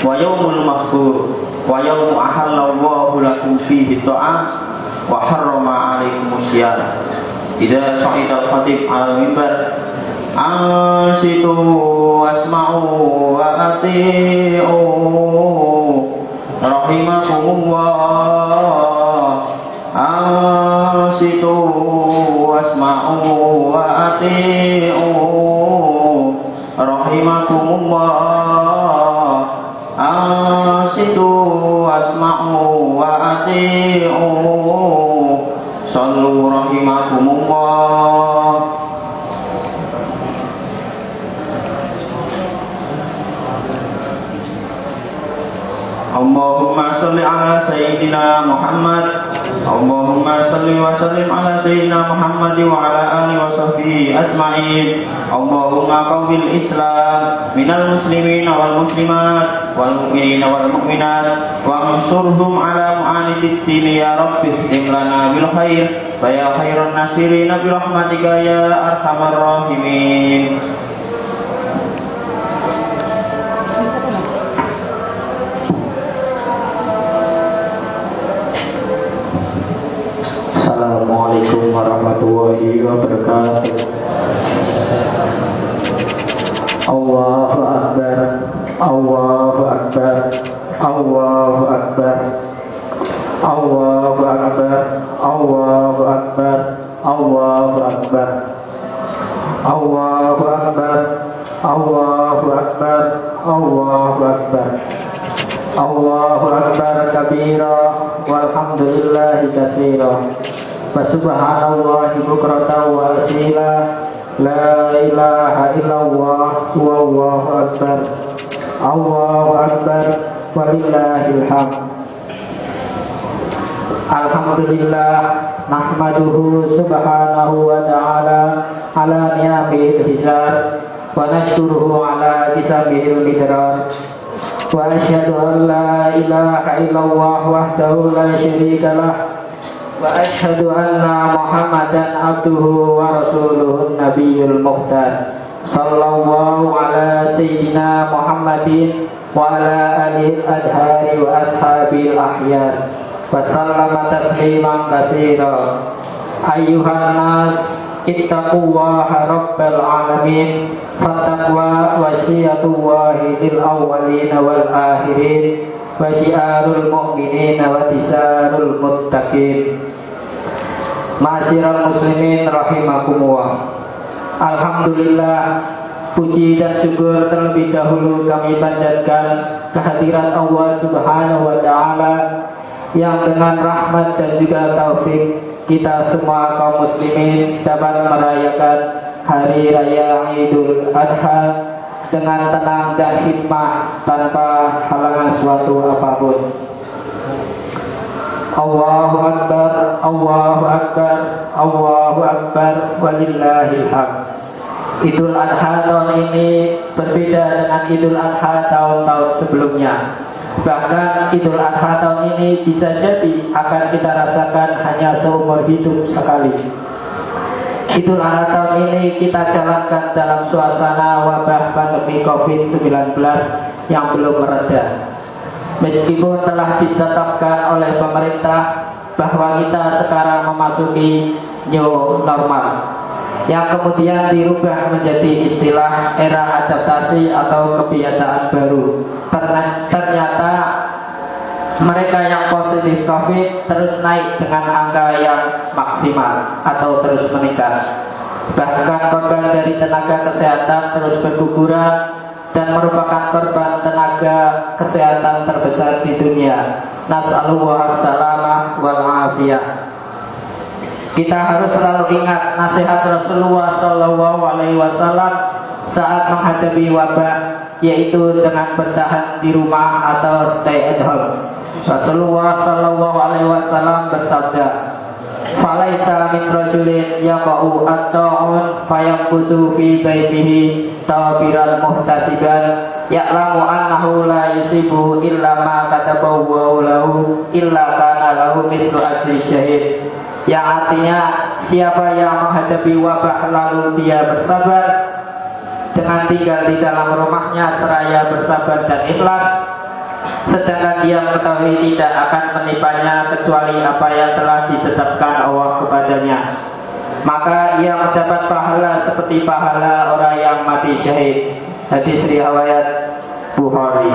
wa yaumul mahfur wa yaumu ahallallahu lakum fihi ta'ah wa harrama alaikumus syiyam. Idza sa'idal khatib al mimbar ansitu wasma'u wa ati'u rahimakumullah. Ansitu wasma'u wa ati'u rahimakumullah. Ansitu wasma'u wa ati'u sallu rahimakumullah. Allahumma salli ala sayyidina Muhammad. Allahumma salli wa sallim ala sayyidina Muhammad wa ala alihi wa sahbihi ajma'in. Allahumma qawwil Islam minal muslimin wal muslimat wal mu'minin wal mu'minat wa ansurhum ala mu'anidid din ya rabbi imlana bil khair wa ya khairan nasirin bi rahmatika ya arhamar rahimin. Assalamualaikum warahmatullahi wabarakatuh. Allahu Akbar, Allahu Akbar, Allahu Akbar, Allahu Akbar, Allahu Akbar, Allahu Akbar, Allahu Akbar, Allahu Akbar, Allahu Akbar, Allahu Akbar kabira walhamdulillahi katsira wa subhanallahi bukratan wa asila. La ilaha illallah wallahu akbar. Allahu akbar walillahil hamd. Alhamdulillah nahmaduhu subhanahu wa ta'ala ala ni'amihil hisar wa nashkuruhu ala kisabihil midrar. Wa asyhadu an la ilaha illallah wahdahu la syarika lah wa asyhadu anna Muhammadan abduhu wa rasuluhun nabiyyul muhtar. Sallallahu ala sayyidina Muhammadin wa ala alihi adhari wa ashabil ahyar wa sallama tasliman katsira. Ayyuhan nas ittaqullaha rabbal alamin. Fattaqwa wasiyatullahi lil awwalin wal akhirin wa syiarul mu'minin wa tisarul muttaqin. Ma'asyiral muslimin rahimakumullah. Alhamdulillah, puji dan syukur terlebih dahulu kami panjatkan kehadirat Allah Subhanahu wa ta'ala yang dengan rahmat dan juga taufik kita semua kaum muslimin dapat merayakan hari raya Idul Adha dengan tenang dan hikmah tanpa halangan suatu apapun. Allahu Akbar, Allahu Akbar, Allahu Akbar walillahil hamd. Idul Adha tahun ini berbeda dengan Idul Adha tahun-tahun sebelumnya. Bahkan Idul Adha tahun ini bisa jadi akan kita rasakan hanya seumur hidup sekali. Idul Adha tahun ini kita jalankan dalam suasana wabah pandemi COVID-19 yang belum mereda. Meskipun telah ditetapkan oleh pemerintah bahwa kita sekarang memasuki new normal, yang kemudian dirubah menjadi istilah era adaptasi atau kebiasaan baru. Ternyata mereka yang positif COVID terus naik dengan angka yang maksimal atau terus meningkat. Bahkan korban dari tenaga kesehatan terus berguguran dan merupakan korban tenaga kesehatan terbesar di dunia. Nas'alullah as-salamah wal afiyah. Kita harus selalu ingat nasihat Rasulullah SAW saat menghadapi wabah, yaitu dengan bertahan di rumah atau stay at home. Rasulullah SAW bersabda, "Falaisa min rajulin yaqa'u at-ta'un fayamkusu fi baitihi tabiran muhtasiban ya'lamu annahu la yusibu illa ma katabahu lahu illa kana lahu mislu ajri syahid, yang artinya siapa yang menghadapi wabah lalu dia bersabar dengan tinggal di dalam rumahnya seraya bersabar dan ikhlas, sedangkan dia mengetahui tidak akan menimpannya kecuali apa yang telah ditetapkan Allah kepadanya, maka ia mendapat pahala seperti pahala orang yang mati syahid. Hadis riwayat Bukhari.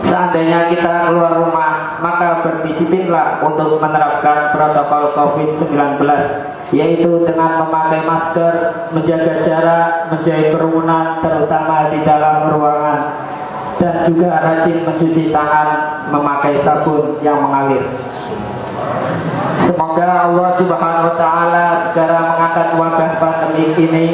Seandainya kita keluar rumah, maka berdisiplinlah untuk menerapkan protokol COVID-19, yaitu dengan memakai masker, menjaga jarak, menjauhi kerumunan terutama di dalam ruangan, dan juga rajin mencuci tangan memakai sabun yang mengalir. Semoga Allah Subhanahu wa Ta'ala segera mengangkat wabah pandemi ini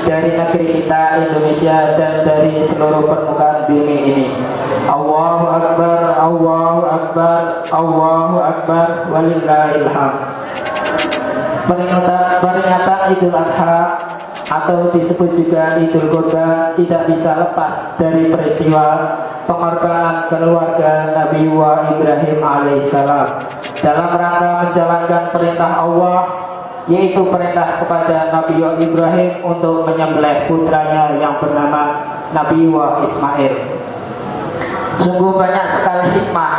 dari negeri kita Indonesia dan dari seluruh permukaan bumi ini. Allahu Akbar, Allahu Akbar, Allahu Akbar, walillahil hamd. Peringatan Idul Adha atau disebut juga Idul Kurban tidak bisa lepas dari peristiwa pengorbanan keluarga Nabi Ibrahim alaihissalam dalam rangka menjalankan perintah Allah, yaitu perintah kepada Nabi Ibrahim untuk menyembelih putranya yang bernama Nabi Ismail. Sungguh banyak sekali hikmah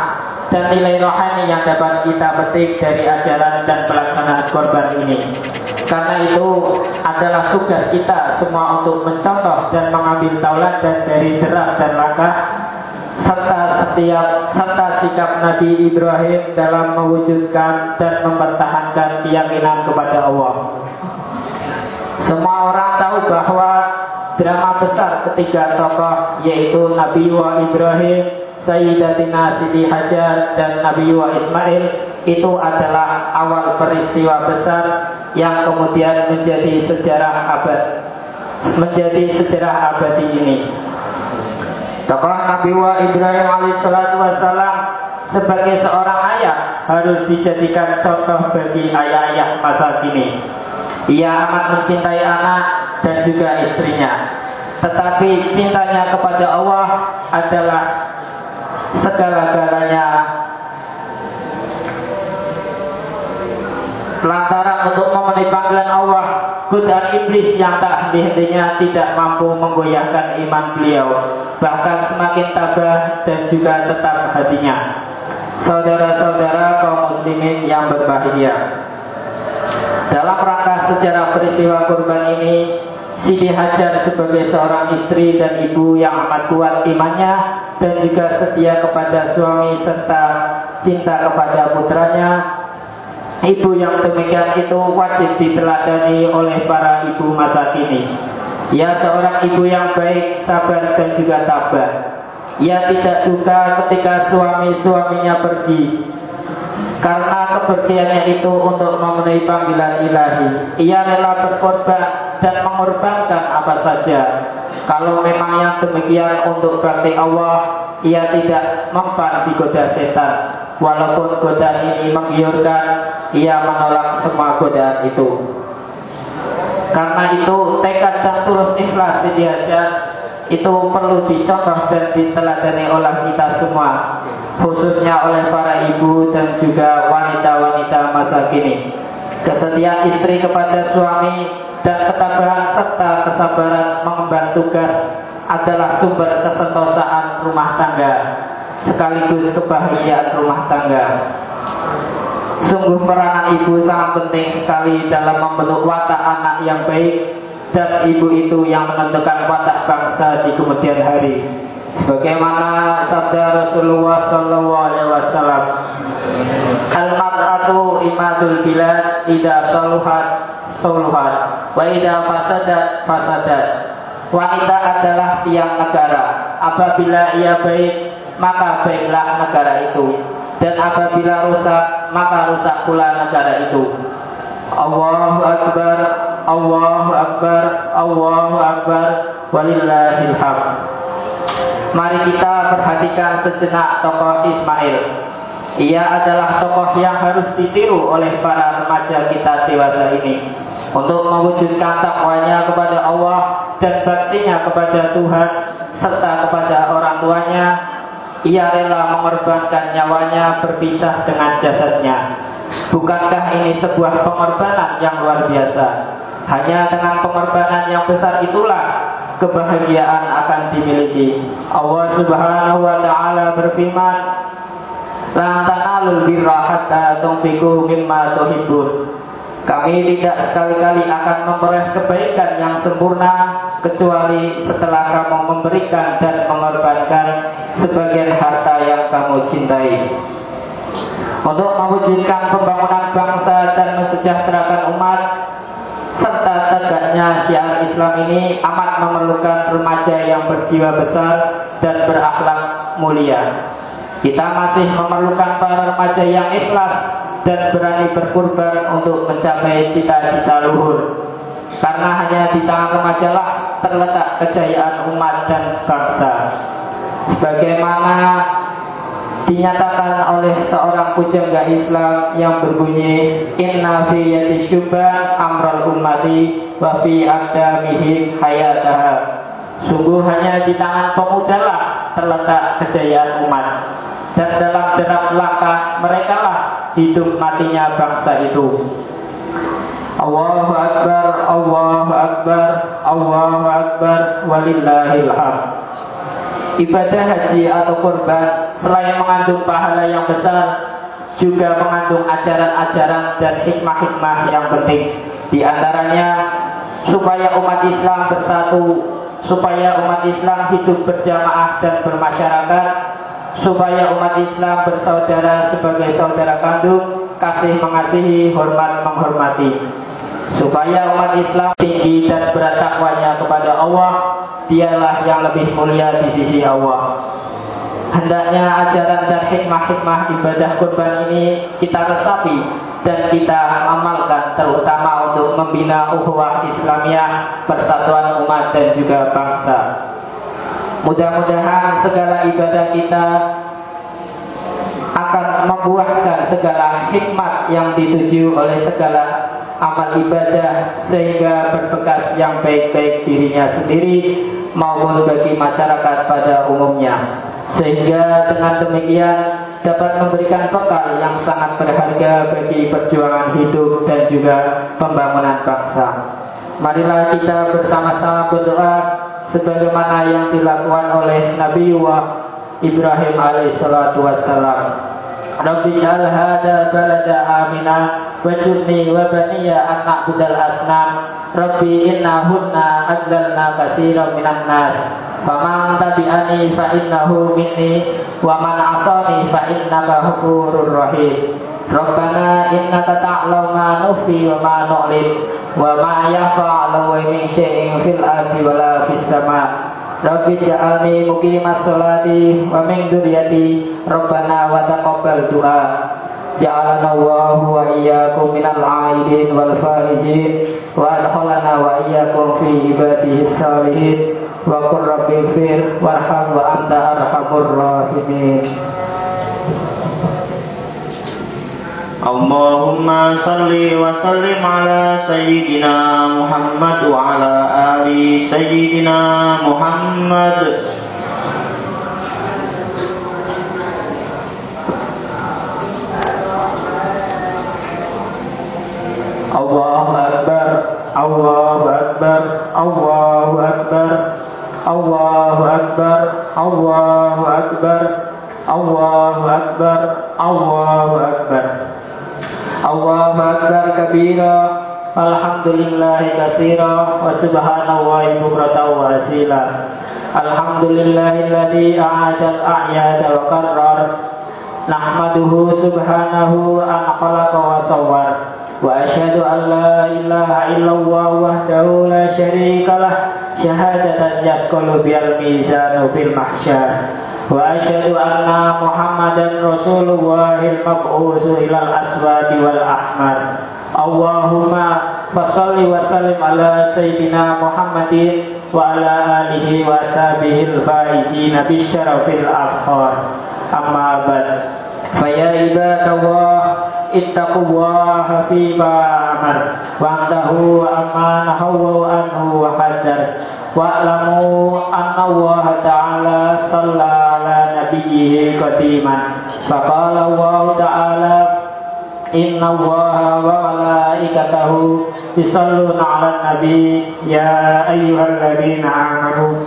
dan nilai rohani yang dapat kita petik dari ajaran dan pelaksanaan korban ini. Karena itu adalah tugas kita semua untuk mencontoh dan mengambil tauladan dari derap dan langkah serta sikap Nabi Ibrahim dalam mewujudkan dan mempertahankan keyakinan kepada Allah. Semua orang tahu bahwa drama besar ketiga tokoh, yaitu Nabi Ibrahim, Sayyidatina Siti Hajar, dan Nabi Ismail, itu adalah awal peristiwa besar yang kemudian menjadi sejarah abadi ini. Tokoh Nabi Ibrahim alaihissalam sebagai seorang ayah harus dijadikan contoh bagi ayah-ayah masa kini. Ia amat mencintai anak dan juga istrinya, tetapi cintanya kepada Allah adalah segala-galanya. Lantaran untuk memenuhi panggilan Allah, godaan iblis yang tak henti-hentinya tidak mampu menggoyahkan iman beliau, bahkan semakin tabah dan juga tetap hatinya. Saudara-saudara kaum muslimin yang berbahagia, dalam rangka sejarah peristiwa kurban ini, Siti Hajar sebagai seorang istri dan ibu yang amat kuat imannya dan juga setia kepada suami serta cinta kepada putranya, ibu yang demikian itu wajib diteladani oleh para ibu masa kini. Ia seorang ibu yang baik, sabar dan juga tabah. Ia tidak duka ketika suami-suaminya pergi, karena kepergiannya itu untuk memenuhi panggilan ilahi. Ia rela berkorban dan mengorbankan apa saja. Kalau memang yang demikian untuk bakti Allah, ia tidak mempan digoda setan. Walaupun godaan ini menggiurkan, ia menolak semua godaan itu. Karena itu tekad dan tulus ikhlas Siti Hajar itu perlu dicontoh dan diteladani oleh kita semua, khususnya oleh para ibu dan juga wanita-wanita masa kini. Kesetiaan istri kepada suami dan ketabahan serta kesabaran mengemban tugas adalah sumber kesentosaan rumah tangga sekaligus kebahagiaan rumah tangga. Sungguh peranan ibu sangat penting sekali dalam membentuk watak anak yang baik, dan ibu itu yang menentukan watak bangsa di kemudian hari. Sebagaimana sabda Rasulullah SAW, al-mar'atu imadul bilad, idza saluhat saluhat, wa idza fasadat fasadat. Wanita adalah tiang negara. Apabila ia baik, maka baiklah negara itu, dan apabila rusak, maka rusak pula negara itu. Allahu Akbar, Allahu Akbar, Allahu Akbar, walillahil hamd. Mari kita perhatikan sejenak tokoh Ismail. Ia adalah tokoh yang harus ditiru oleh para remaja kita dewasa ini untuk mewujudkan takwanya kepada Allah dan baktinya kepada Tuhan serta kepada orang tuanya, ia rela mengorbankan nyawanya berpisah dengan jasadnya. Bukankah ini sebuah pengorbanan yang luar biasa? Hanya dengan pengorbanan yang besar itulah kebahagiaan akan dimiliki. Allah Subhanahu wa taala berfirman, "Lan tanalul birra hatta tunfiqu mimma tuhibbun." Kami tidak sekali-kali akan memperoleh kebaikan yang sempurna kecuali setelah kamu memberikan dan mengorbankan sebagian harta yang kamu cintai. Untuk mewujudkan pembangunan bangsa dan mensejahterakan umat serta tegaknya syiar Islam ini amat memerlukan remaja yang berjiwa besar dan berakhlak mulia. Kita masih memerlukan para remaja yang ikhlas dan berani berkorban untuk mencapai cita-cita luhur. Karena hanya di tangan remajalah terletak kejayaan umat dan bangsa. Sebagaimana dinyatakan oleh seorang pujangga Islam yang berbunyi, "Inna fi yadi syubban amral ummati wa fi aqdamihim hayataha." Sungguh hanya di tangan pemudalah terletak kejayaan umat, dan dalam derap langkah mereka lah hidup matinya bangsa itu. Allahu Akbar, Allahu Akbar, Allahu Akbar, walillahil hamd. Ibadah haji atau kurban selain mengandung pahala yang besar, juga mengandung ajaran-ajaran dan hikmah-hikmah yang penting. Di antaranya supaya umat Islam bersatu, supaya umat Islam hidup berjamaah dan bermasyarakat, supaya umat Islam bersaudara sebagai saudara kandung, kasih mengasihi, hormat menghormati, supaya umat Islam tinggi dan berat takwanya kepada Allah. Dialah yang lebih mulia di sisi Allah. Hendaknya ajaran dan hikmah-hikmah ibadah kurban ini kita resapi dan kita amalkan, terutama untuk membina ukhuwah Islamiyah, persatuan umat dan juga bangsa. Mudah-mudahan segala ibadah kita akan membuahkan segala hikmat yang dituju oleh segala amal ibadah, sehingga berbekas yang baik-baik dirinya sendiri maupun bagi masyarakat pada umumnya, sehingga dengan demikian dapat memberikan bekal yang sangat berharga bagi perjuangan hidup dan juga pembangunan bangsa. Marilah kita bersama-sama berdoa sebagaimana yang dilakukan oleh Nabiullah Ibrahim alaihissalatu wassalam. Rabbi ja'al hada balada amina waj'alni wa baniya an na'budal asnam. Rabbi innahunna adlalna katsiran minan nas. Faman tabi'ani fa innahu minni wa man 'asani fa innaka ghafurur rahim. Rabbana innaka ta'lamu ma nukhfi wa ma nu'lin wa ma yaf'alu min syai'in fil ardi wala fis sama'. Rabbi ja'alni muqimas sholati wa min dzurriyyati Rabbana wa taqabbal du'a. Ja'alana Allahu wa iyyakum minal 'aidin wal faizin wa adkhalana wa iyyakum fi ibadihi sholihin wa qur rabbi ighfir warham wa anta arhamur rahimin. Allahumma salli wa sallim ala sayyidina Muhammad wa ala ali sayyidina Muhammad. Allahu Akbar, Allahu Akbar, Allahu Akbar, Allahu Akbar, Allahu Akbar, Allahu Akbar, Allahu Akbar. Allahu Akbar kabira, alhamdulillahi katsira, wa subhanallahi bukratan wa asila. Alhamdulillahilladzi a'adal a'yada wa qarrar. Nahmaduhu subhanahu an khalaqa wa sawwar. Wa asyhadu an la ilaha illallah wahdahu la syarika lah, syahadatan yasqulu bil mizan fil mahsyar. Wa asyhadu anna Muhammadan Rasulullahil mab'usu ilal aswadi wal ahmar. Allahumma fasholli wa sallim ala sayyidina Muhammadin wa ala alihi wa ashabihil faizina bisyarafil afkhar. Amma ba'd. Fa ya ibadallah ittaqullaha fi ma amar wa antahu wa amma nahaw anhu wa hadar wa'lamu anna Allah ta'ala shalla ala nabiyyihi qadiman faqala Allah ta'ala inna Allah wa malaikatahu yusalluna ala nabi ya ayyuhalladzina amanu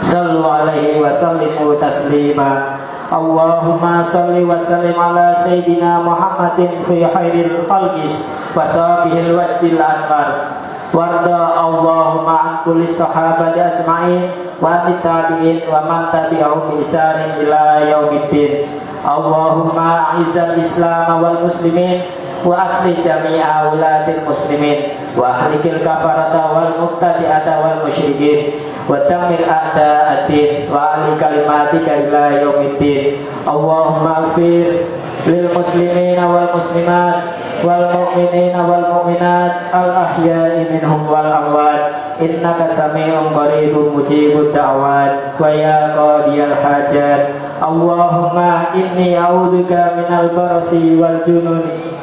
sallu alaihi wa sallimu taslima Allahumma salli wa sallim ala sayyidina Muhammadin fi khairil khalqis wa sahbihil wajhil anwar warda Allahumma an kulli sahabati ajma'in wa tabi'in wa man tabi'ahum bi ihsanin ila yaumiddin Allahumma a'izzal islam wal muslimin wa asli jami'a ulatil muslimin wa ahlikil kafarata wal mubtadi'ata wal musyrikin wa tamir a'da'addin wa ali kalimatika ila yaumiddin Allahumma ighfir lil muslimina wal muslimat wal mu'minina wal mu'minat al ahya'i minhum wal amwat innaka sami'un qaribun mujibud da'wat wa ya qadiyal hajat Allahumma inni a'udzubika minal barasi wal jununi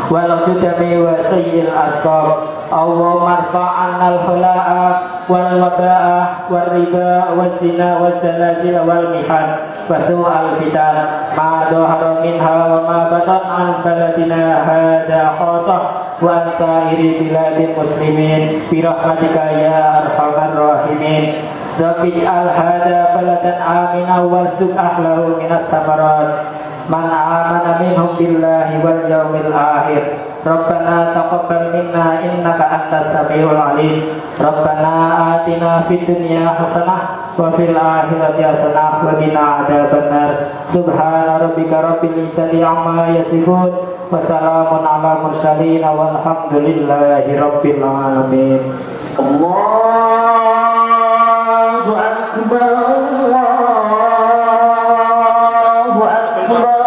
wal judami wa sayyil asqam Allahumma arfa'anna al-khula'a wal waba'a wal riba wal zina wal zalazil wal mihan wa su'al fitan ma dhahara minha wa ma batan an baladina hadha khasah wa sa'iri biladil muslimin bi rahmatika ya arhamar rahimin Rabbi ij'al hadha baladan amina warzuq ahlahu minas samarat man amana minhum billahi wal yawmil akhir Rabbana taqabbal minna innaka antas samiul alim Rabbana atina fid dunya hasanah wa fil akhirati hasanah wa qina adzabannar subhana rabbika rabbil izzati amma yasifun wa salamun alal mursalin walhamdulillahi rabbil alamin Allahu akbar Allahu Akbar.